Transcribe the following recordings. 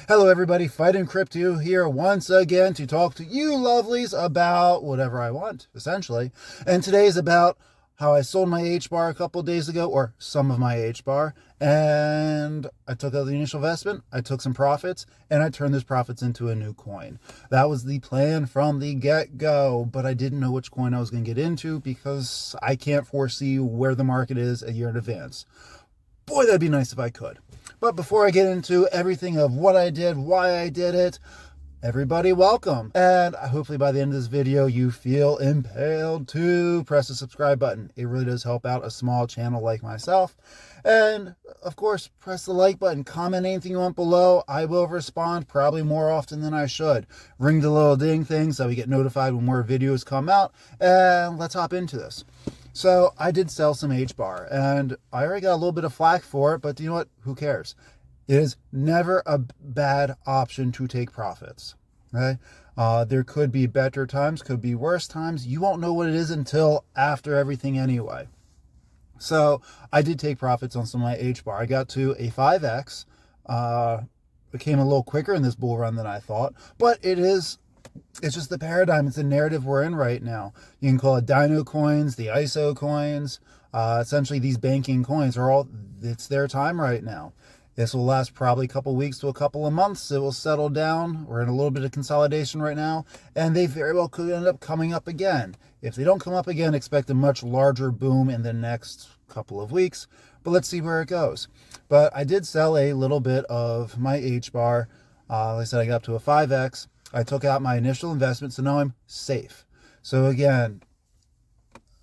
Hello everybody, Fighting Crypto here once again to talk to you lovelies about whatever I want, essentially. And today is about how I sold my Hbar a couple days ago, or some of my Hbar, and I took out the initial investment, I took some profits, and I turned those profits into a new coin. That was the plan from the get-go, but I didn't know which coin I was going to get into because I can't foresee where the market is a year in advance. Boy, that'd be nice if I could. But before I get into everything of what I did, why I did it, everybody welcome. And hopefully by the end of this video, you feel impelled to press the subscribe button. It really does help out a small channel like myself. And of course, press the like button, comment anything you want below. I will respond probably more often than I should. Ring the little ding thing so we get notified when more videos come out. And let's hop into this. So I did sell some Hbar, and I already got a little bit of flack for it, but you know what? Who cares? It is never a bad option to take profits. Okay? There could be better times, could be worse times. You won't know what it is until after everything anyway. So I did take profits on some of my Hbar. I got to a 5x. It came a little quicker in this bull run than I thought, but it's just the paradigm. It's the narrative we're in right now. You can call it dino coins, the ISO coins. Essentially, these banking coins it's their time right now. This will last probably a couple weeks to a couple of months. It will settle down. We're in a little bit of consolidation right now, and they very well could end up coming up again. If they don't come up again, expect a much larger boom in the next couple of weeks, but let's see where it goes. But I did sell a little bit of my Hbar. Like I said, I got up to a 5x. I took out my initial investment, so now I'm safe. So again,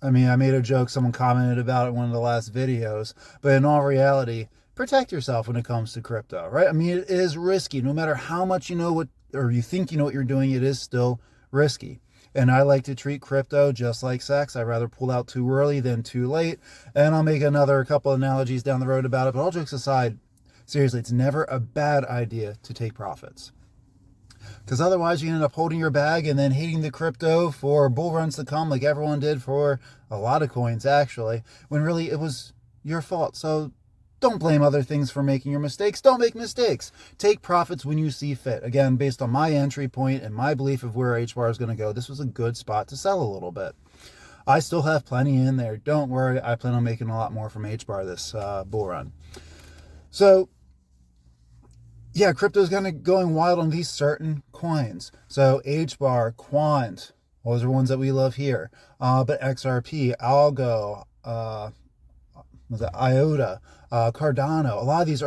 I made a joke, someone commented about it in one of the last videos, but in all reality, protect yourself when it comes to crypto, right? It is risky. No matter how much you know or you think you know what you're doing, it is still risky. And I like to treat crypto just like sex. I'd rather pull out too early than too late. And I'll make another couple analogies down the road about it, but all jokes aside, seriously, it's never a bad idea to take profits. Because otherwise you end up holding your bag and then hating the crypto for bull runs to come, like everyone did for a lot of coins actually, when really it was your fault. So don't blame other things for making your mistakes. Don't make mistakes. Take profits when you see fit. Again, based on my entry point and my belief of where Hbar is going to go, this was a good spot to sell a little bit. I still have plenty in there. Don't worry. I plan on making a lot more from Hbar this bull run. So yeah, crypto's kind of going wild on these certain coins. So Hbar, Quant, those are ones that we love here. But XRP, Algo, IOTA, Cardano, a lot of these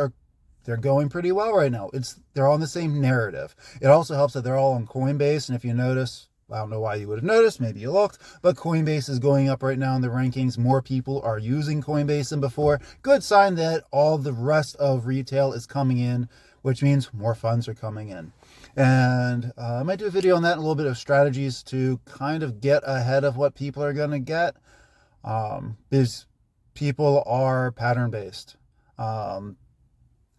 they're going pretty well right now. They're all on the same narrative. It also helps that they're all on Coinbase, and if you notice, I don't know why you would have noticed, maybe you looked, but Coinbase is going up right now in the rankings. More people are using Coinbase than before. Good sign that all the rest of retail is coming in, which means more funds are coming in. And I might do a video on that, and a little bit of strategies to kind of get ahead of what people are going to get. Because people are pattern-based.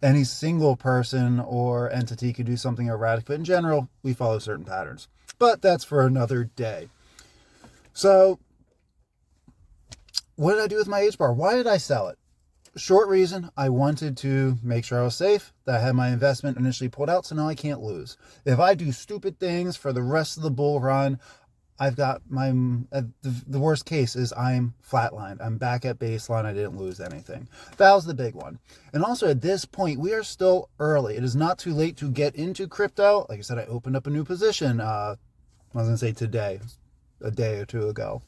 Any single person or entity could do something erratic, but in general, we follow certain patterns. But that's for another day. So what did I do with my Hbar? Why did I sell it? Short reason, I wanted to make sure I was safe, that I had my investment initially pulled out, so now I can't lose. If I do stupid things for the rest of the bull run, I've got the worst case is I'm flatlined. I'm back at baseline. I didn't lose anything. That was the big one. And also at this point, we are still early. It is not too late to get into crypto. Like I said, I opened up a new position, I was going to say today, a day or two ago.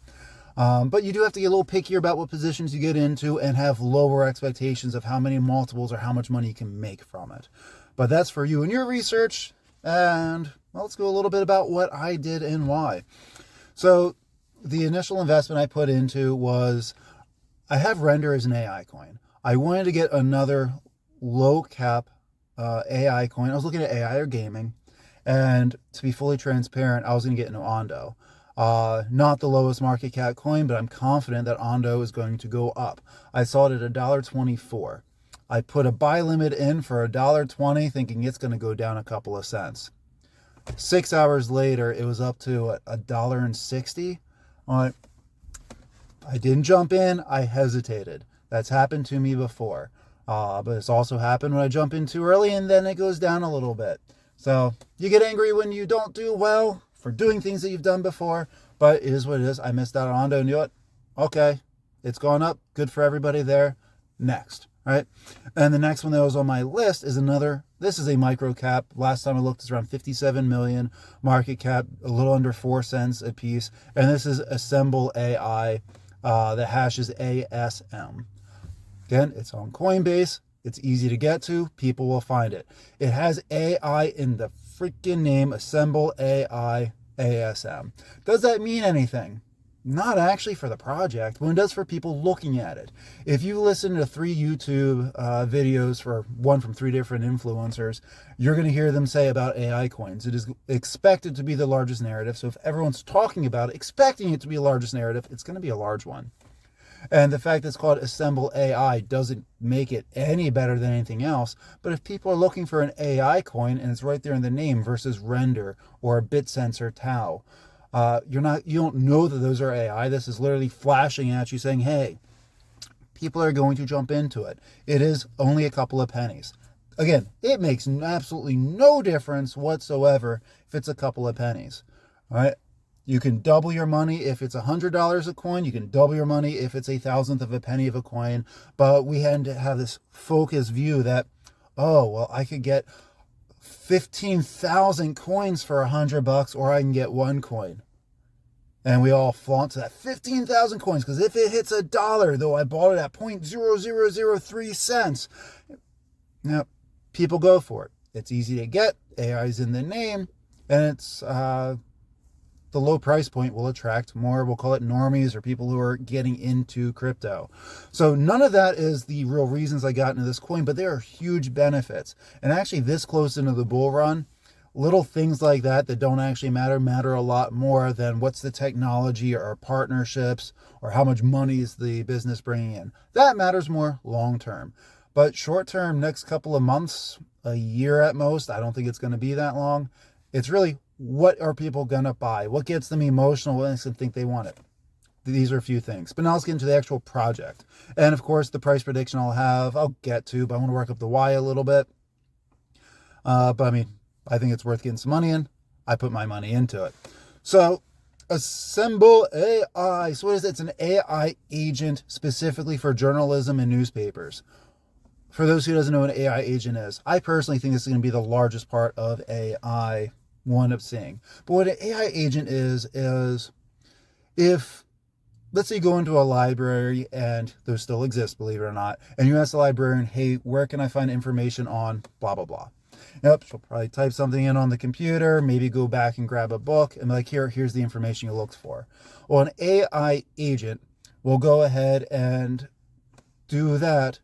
But you do have to get a little pickier about what positions you get into and have lower expectations of how many multiples or how much money you can make from it. But that's for you and your research. And well, let's go a little bit about what I did and why. So the initial investment I put into was, I have Render as an AI coin. I wanted to get another low cap AI coin. I was looking at AI or gaming. And to be fully transparent, I was going to get into Ondo. Not the lowest market cap coin, but I'm confident that Ondo is going to go up. I saw it at $1.24. I put a buy limit in for $1.20, thinking it's going to go down a couple of cents. 6 hours later, it was up to $1.60. I didn't jump in. I hesitated. That's happened to me before. But it's also happened when I jump in too early and then it goes down a little bit. So you get angry when you don't do well for doing things that you've done before, but it is what it is. I missed out on Ondo and knew it. Okay, it's gone up. Good for everybody there. Next, right? And the next one that was on my list is this is a micro cap. Last time I looked, it's around 57 million market cap, a little under 4 cents a piece. And this is Assemble AI, that hashes ASM. Again, it's on Coinbase. It's easy to get to. People will find it. It has AI in the freaking name, Assemble AI ASM. Does that mean anything? Not actually for the project, but it does for people looking at it. If you listen to 3 YouTube videos one from 3 different influencers, you're going to hear them say about AI coins. It is expected to be the largest narrative. So if everyone's talking about it, expecting it to be the largest narrative, it's going to be a large one. And the fact that it's called Assemble AI doesn't make it any better than anything else. But if people are looking for an AI coin and it's right there in the name versus Render or BitSense or Tau, you don't know that those are AI. This is literally flashing at you saying, hey, people are going to jump into it. It is only a couple of pennies. Again, it makes absolutely no difference whatsoever if it's a couple of pennies. All right. You can double your money if it's $100 a coin. You can double your money if it's 1/1000th of a penny of a coin. But we had to have this focused view that, oh, well, I could get 15,000 coins for $100, or I can get 1 coin. And we all flaunt to that 15,000 coins, because if it hits $1, though I bought it at 0.0003 cents, now people go for it. It's easy to get. AI's in the name, and it's the low price point will attract more, we'll call it normies, or people who are getting into crypto. So none of that is the real reasons I got into this coin, but there are huge benefits. And actually this close into the bull run, little things like that don't actually matter a lot more than what's the technology or partnerships or how much money is the business bringing in. That matters more long term. But short term, next couple of months, a year at most, I don't think it's going to be that long. It's really, what are people going to buy? What gets them emotional? What makes them think they want it? These are a few things. But now let's get into the actual project. And of course, the price prediction I'll get to, but I want to work up the why a little bit. But I mean, I think it's worth getting some money in. I put my money into it. So Assemble AI. So what is it? It's an AI agent specifically for journalism and newspapers. For those who doesn't know what an AI agent is, I personally think this is going to be the largest part of AI one up seeing. But what an AI agent is if, let's say you go into a library, and those still exist, believe it or not, and you ask the librarian, hey, where can I find information on blah, blah, blah? Yep, she'll probably type something in on the computer, maybe go back and grab a book and be like, here's the information you looked for. Well, an AI agent will go ahead and do that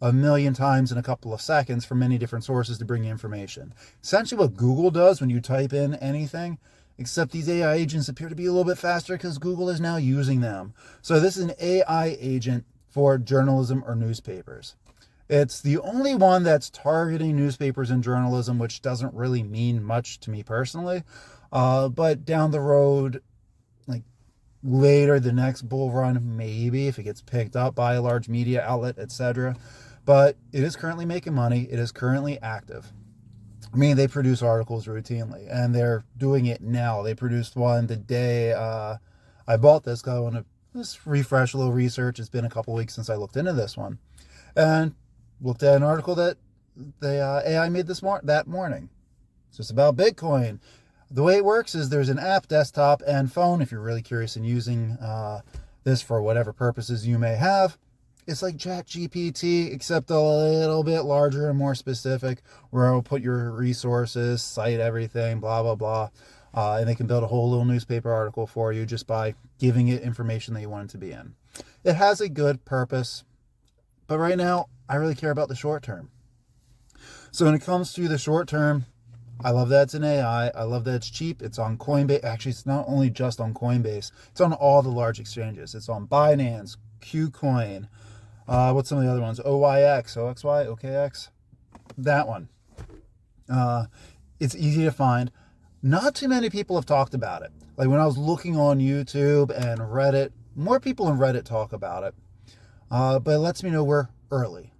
1,000,000 times in a couple of seconds from many different sources to bring you information. Essentially what Google does when you type in anything, except these AI agents appear to be a little bit faster because Google is now using them. So this is an AI agent for journalism or newspapers. It's the only one that's targeting newspapers and journalism, which doesn't really mean much to me personally. But down the road, like later, the next bull run, maybe, if it gets picked up by a large media outlet, etc. But it is currently making money. It is currently active. I mean, they produce articles routinely, and they're doing it now. They produced one the day I bought this, because I want to just refresh a little research. It's been a couple weeks since I looked into this one. And looked at an article that the AI made that morning. So it's about Bitcoin. The way it works is there's an app, desktop and phone. If you're really curious in using this for whatever purposes you may have, it's like ChatGPT, except a little bit larger and more specific, where it'll put your resources, cite everything, blah, blah, blah. And they can build a whole little newspaper article for you just by giving it information that you want it to be in. It has a good purpose, but right now, I really care about the short term. So when it comes to the short term, I love that it's an AI. I love that it's cheap. It's on Coinbase. Actually, it's not only just on Coinbase. It's on all the large exchanges. It's on Binance, KuCoin. What's some of the other ones? OYX, OXY, OKX. That one. It's easy to find. Not too many people have talked about it. Like when I was looking on YouTube and Reddit, more people in Reddit talk about it. But it lets me know we're early.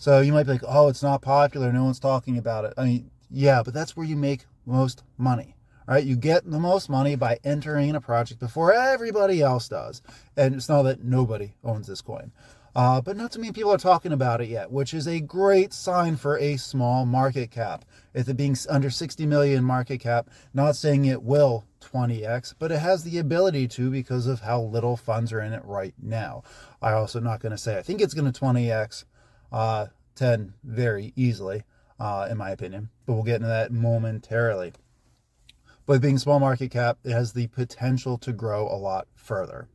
So you might be like, oh, it's not popular, no one's talking about it. I mean, yeah, but that's where you make most money, right? You get the most money by entering a project before everybody else does. And it's not that nobody owns this coin. But not too many people are talking about it yet, which is a great sign for a small market cap. If it being under 60 million market cap, not saying it will 20x, but it has the ability to because of how little funds are in it right now. I also not going to say I think it's going to 20x 10 very easily, in my opinion, but we'll get into that momentarily. But being small market cap, it has the potential to grow a lot further.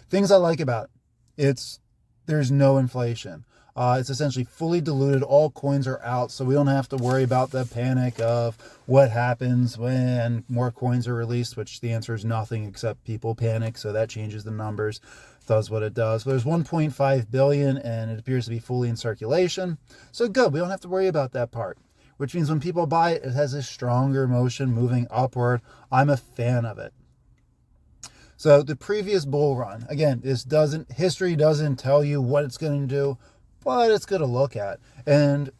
Things I like about it, there's no inflation. It's essentially fully diluted. All coins are out, so we don't have to worry about the panic of what happens when more coins are released, which the answer is nothing except people panic, so that changes the numbers, does what it does. But there's 1.5 billion, and it appears to be fully in circulation. So good, we don't have to worry about that part, which means when people buy it, it has a stronger motion moving upward. I'm a fan of it. So the previous bull run, again, history doesn't tell you what it's going to do, but it's good to look at. And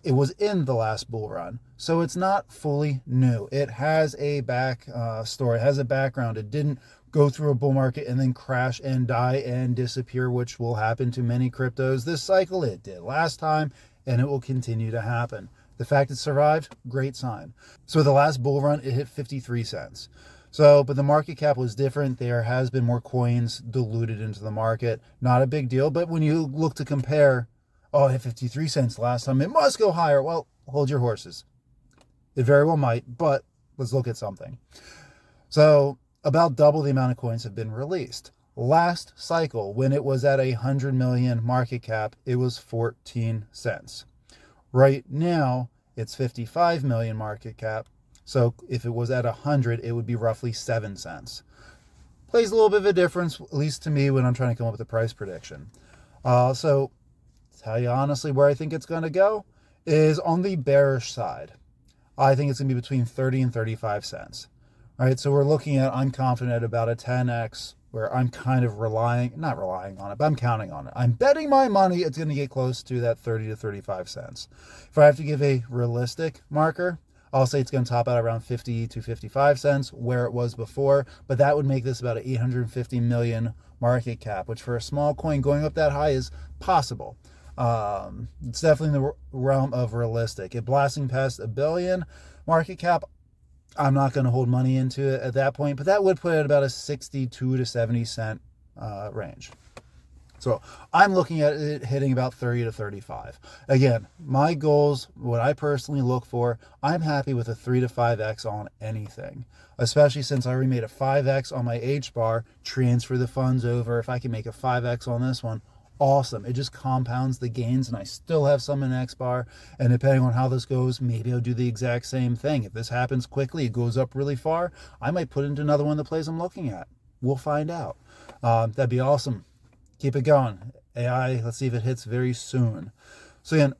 it was in the last bull run, so it's not fully new. It has a back story, it has a background. It didn't go through a bull market and then crash and die and disappear, which will happen to many cryptos this cycle. It did last time, and it will continue to happen. The fact it survived, great sign. So the last bull run, it hit 53 cents. So, but the market cap was different. There has been more coins diluted into the market. Not a big deal, but when you look to compare, oh, it hit 53 cents last time, it must go higher. Well, hold your horses. It very well might, but let's look at something. So, about double the amount of coins have been released. Last cycle, when it was at 100 million market cap, it was 14 cents. Right now, it's 55 million market cap. So if it was at 100, it would be roughly 7 cents. Plays a little bit of a difference, at least to me, when I'm trying to come up with a price prediction. So tell you honestly where I think it's going to go is on the bearish side. I think it's going to be between 30 and 35 cents. All right, so we're looking at, I'm confident about a 10x, where I'm kind of not relying on it, but I'm counting on it. I'm betting my money it's going to get close to that 30 to 35 cents. If I have to give a realistic marker, I'll say it's going to top out around 50 to 55 cents where it was before, but that would make this about an 850 million market cap, which for a small coin going up that high is possible. It's definitely in the realm of realistic. It blasting past $1 billion market cap, I'm not going to hold money into it at that point, but that would put it at about a 62 to 70 cent range. So I'm looking at it hitting about 30 to 35. Again, my goals, what I personally look for, I'm happy with a 3 to 5x on anything, especially since I already made a 5x on my Hbar, transfer the funds over. If I can make a 5x on this one, awesome. It just compounds the gains, and I still have some in Hbar, and depending on how this goes, maybe I'll do the exact same thing. If this happens quickly, it goes up really far, I might put it into another one of the plays I'm looking at. We'll find out. That'd be awesome. Keep it going. AI, let's see if it hits very soon. So again,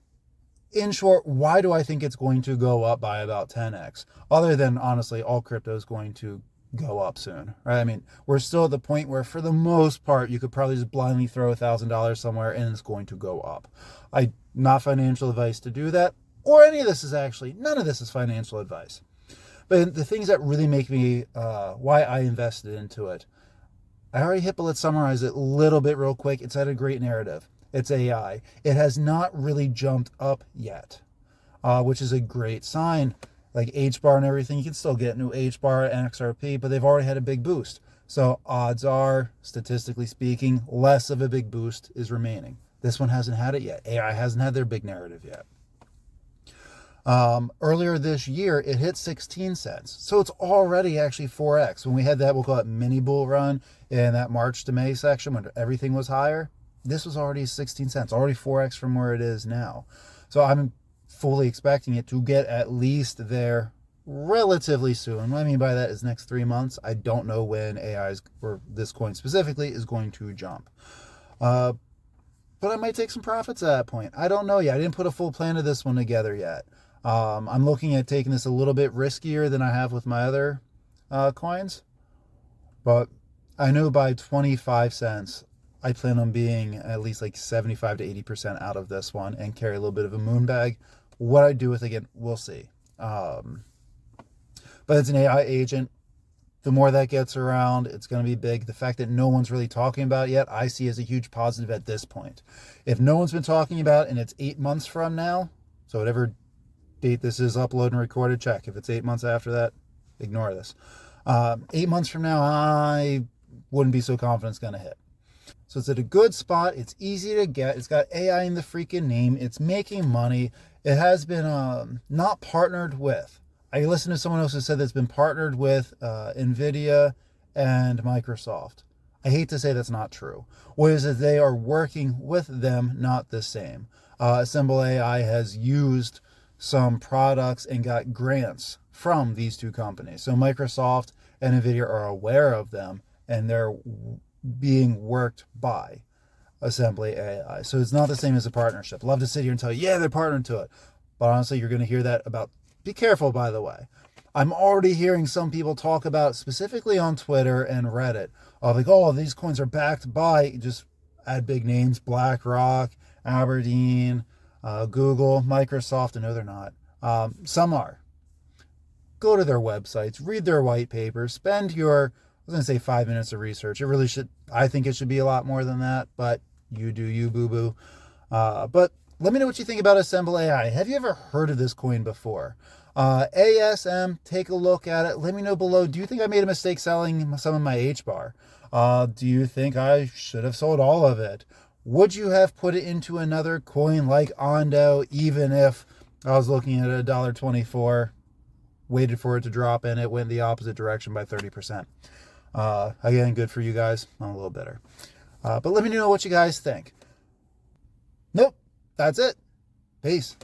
in short, why do I think it's going to go up by about 10x? Other than, honestly, all crypto is going to go up soon, right? I mean, we're still at the point where, for the most part, you could probably just blindly throw $1,000 somewhere and it's going to go up. Not financial advice to do that, or any of this is actually, none of this is financial advice. But the things that really make me, why I invested into it, I already hit, but let's summarize it a little bit real quick. It's had a great narrative. It's AI. It has not really jumped up yet, which is a great sign. Like Hbar and everything, you can still get new Hbar and XRP, but they've already had a big boost. So odds are, statistically speaking, less of a big boost is remaining. This one hasn't had it yet. AI hasn't had their big narrative yet. Earlier this year, it hit 16 cents. So it's already actually 4x. When we had that, we'll call it mini bull run in that March to May section when everything was higher, this was already 16 cents, already 4x from where it is now. So I'm fully expecting it to get at least there relatively soon. What I mean by that is next 3 months. I don't know when AI's, or this coin specifically, is going to jump. But I might take some profits at that point. I don't know yet. I didn't put a full plan of this one together yet. I'm looking at taking this a little bit riskier than I have with my other coins. But I know by 25 cents, I plan on being at least like 75 to 80% out of this one and carry a little bit of a moon bag. What I do with it, again, we'll see. But it's an AI agent. The more that gets around, it's going to be big. The fact that no one's really talking about it yet, I see as a huge positive at this point. If no one's been talking about it and it's 8 months from now, so whatever date this is uploaded and recorded, check. If it's 8 months after that, ignore this. 8 months from now, I wouldn't be so confident it's going to hit. So it's at a good spot. It's easy to get. It's got AI in the freaking name. It's making money. It has been not partnered with. I listened to someone else who said that it's been partnered with NVIDIA and Microsoft. I hate to say that's not true. What is it? They are working with them, not the same. Assemble AI has used some products and got grants from these two companies. So Microsoft and NVIDIA are aware of them, and they're being worked by Assembly AI. So it's not the same as a partnership. Love to sit here and tell you, yeah, they're partnered to it. But honestly, you're going to hear that about, be careful, by the way. I'm already hearing some people talk about, specifically on Twitter and Reddit, of like, oh, these coins are backed by, just add big names, BlackRock, Aberdeen, Google, Microsoft. No, they're not. Some are. Go to their websites, read their white papers, spend your, I was going to say 5 minutes of research. It really should, I think it should be a lot more than that, but you do you, boo-boo. But let me know what you think about Assemble AI. Have you ever heard of this coin before? ASM, take a look at it. Let me know below. Do you think I made a mistake selling some of my Hbar? Do you think I should have sold all of it? Would you have put it into another coin like Ondo, even if I was looking at $1.24, waited for it to drop, and it went the opposite direction by 30%? Again, good for you guys. I'm a little bitter. But let me know what you guys think. Nope. That's it. Peace.